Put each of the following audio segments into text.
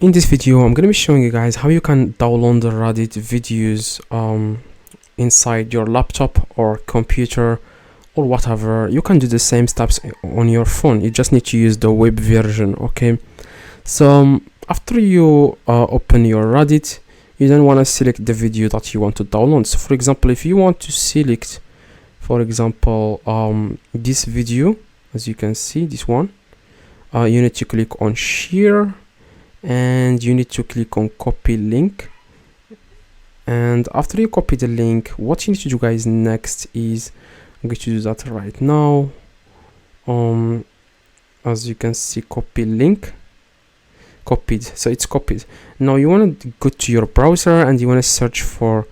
In this video I'm going to be showing you guys how you can download the Reddit videos inside your laptop or computer or whatever. You can do the same steps on your phone, you just need to use the web version. Okay, so after you open your Reddit, you then want to select the video that you want to download. So for example, if you want to select, for example, this video, as you can see, this one, you need to click on share and you need to click on copy link. And after you copy the link, what you need to do, guys, next is I'm going to do that right now. As you can see, copy link, copied, so it's copied. Now you want to go to your browser and you want to search for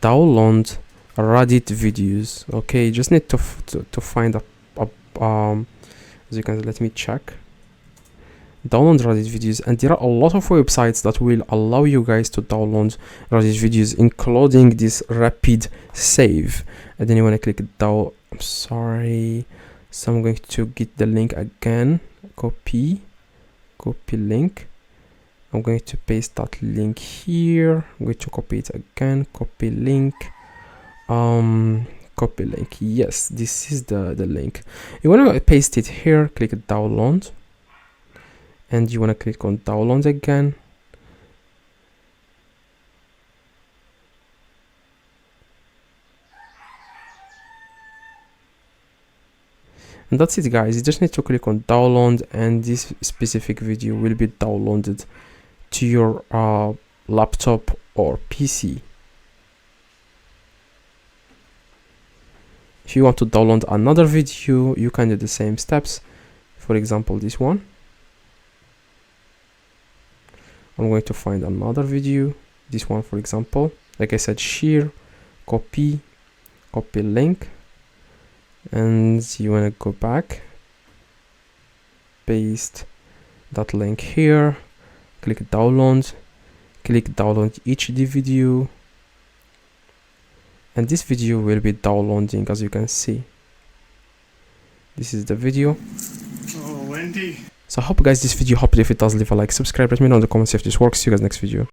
download Reddit videos. Okay, you just need to find a as you can see, let me check, download Reddit videos, and there are a lot of websites that will allow you guys to download Reddit videos, including this rapid save. And then you want to click down, I'm sorry, so I'm going to get the link again, copy link. I'm going to paste that link here. I'm going to copy it again, copy link, copy link. Yes, this is the link. You want to paste it here, click download, and you want to click on download again. And that's it, guys. You just need to click on download and this specific video will be downloaded to your laptop or PC. If you want to download another video, you can do the same steps. For example, this one. I'm going to find another video, this one, for example. Like I said, share, copy link, and you want to go back, paste that link here, click download HD video, and this video will be downloading. As you can see, this is the video. Oh, Wendy. So I hope, guys, this video helped. If it does, leave a like, subscribe, let me know in the comments if this works. See you guys next video.